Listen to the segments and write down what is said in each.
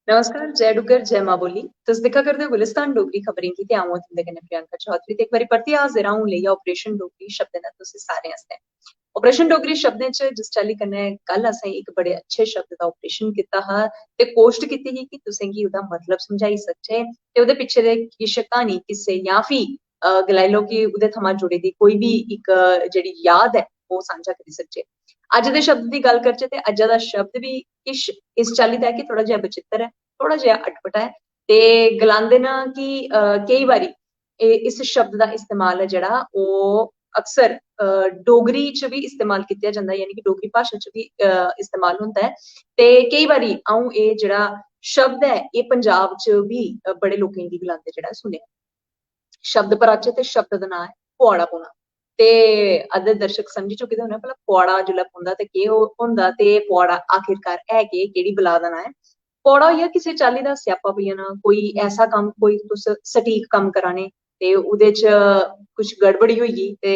नमस्कार, जय डुग्गर, जय मां बोली। तुस दिक्खा करदे हो गुलिस्तान डोगरी खबरें गी ते अ'ऊं आं तुं'दे कन्नै प्रियंका चौधरी ते इक बारी परतियै हाजिर अ'ऊं लेइयै ऑपरेशन डोगरी शब्दें दा तुसें सारें आस्तै। ऑपरेशन डोगरी शब्दें च जिस चाल्ली कन्नै कल असें इक बड़े अच्छे शब्द दा ऑपरेशन कीता हा ते कोश्ट कीती ही कि तुसें गी ओह्दा मतलब समझाई सकचै ते ओह्दे पिच्छे दे किश क्हानी किस्से जां फ्ही गलाई लैओ कि ओह्दे थमां जुड़ी दी कोई बी इक जेह्ड़ी याद ऐ ओह् सांझा करी सकचै। अज्ज दे शब्द दी गल्ल करचै ते अज्जा दा शब्द बी किश इस चाल्ली दा ऐ कि थोह्ड़ा जेहा बचित्तर ऐ, थोड़ा जेहा अटपटा है ते गलांदे न कि केईं बारी इस शब्द दा इस्तेमाल है जेह्ड़ा ओह् अक्सर डोगरी च बी इस्तेमाल कीता जंदा ऐ, यानी कि डोगरी भाशा च बी इस्तेमाल होंदा ऐ ते केईं बारी अ'ऊं एह् जेह्ड़ा शब्द ऐ एह् पंजाब च बी बड़े लोकें गी गलांदे जेह्ड़ा सुनेआ। शब्द पर आचै ते शब्द दा नां ऐ पुआड़ा पौना ते अद्धे दर्शक समझी चुके दे होने भला पुआड़ा जेल्लै पौंदा ते केह् होंदा ते पुआड़ा आखिरकार है केह्, केह्ड़ी बला दा नां ऐ। पुआड़ा होई गेआ किसी चाल्ली दा स्यापा पेई जाना, कोई ऐसा कम्म कोई तुस सटीक कम्म करा ने ते ओह्दे च कुछ गड़बड़ी होई गेई ते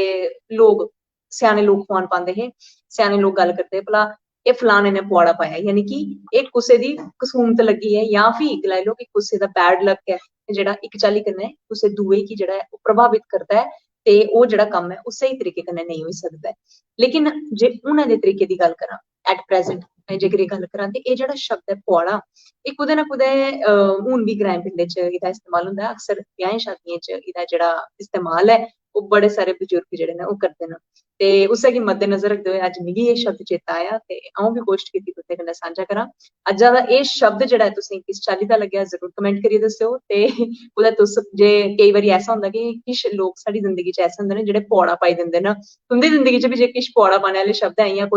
लोग स्याने लोग खोआन पांदे हे, स्याने लोग गल्ल करदे भला एह् फलाने ने पुआड़ा पाया, यानी कि एह् कुसै दी कसूमत लग्गी ऐ जां फ्ही गलाई लैओ कि कुसै दा बैड लक ऐ जेह्ड़ा इक चाल्ली कन्नै कुसै दुए गी जेह्ड़ा ऐ ओह् प्रभावित करदा ऐ ते ओह् जेह्ड़ा कम्म ऐ ओह् स्हेई तरीके कन्नै नेईं होई सकदा ऐ। लेकिन जे हुनै दे तरीके दी गल्ल करां एट प्रेजेंट मैं जेकर एह् गल्ल करां ते एह् जेह्ड़ा शब्द ऐ पुआड़ा एह् कुतै ना कुतै हून बी ग्राएं पिंडें च एह्दा इस्तेमाल होंदा ऐ। अक्सर ब्याहें शादियें च एह्दा जेह्ड़ा इस्तेमाल ऐ ओह् बड़े सारे बजुर्ग जेह्ड़े न ओह् करदे न ते उस्सै गी मद्देनजर रखदे होए अज्ज मिगी एह् शब्द चेता आया ते अ'ऊं बी कोश्ट कीती तुं'दे कन्नै सांझा करां। अज्जा दा एह् शब्द जेह्ड़ा ऐ तुसें गी किस चाल्ली दा लग्गेआ जरूर कमेंट करियै दस्सेओ ते कुतै तुस जे केईं बारी ऐसा होंदा कि किश लोक साढ़ी जिंदगी च ऐसे होंदे न जेह्ड़े पुआड़ा पाई दिंदे न। तुं'दी जिंदगी च बी जे किश पुआड़ा पाने आह्ले शब्द ऐ इ'यां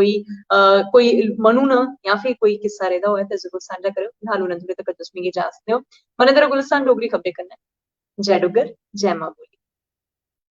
कोई मनू न जां फ्ही कोई किस्सा रेह्दा होऐ ते जरूर सांझा करेओ। फिलहाल हुनै तुं'दे तक्कर तुस मिगी इजाजत देओ। बने दे र'वो गुलिस्तान डोगरी खबरें कन्नै। जय डुग्गर, जय मां बोली।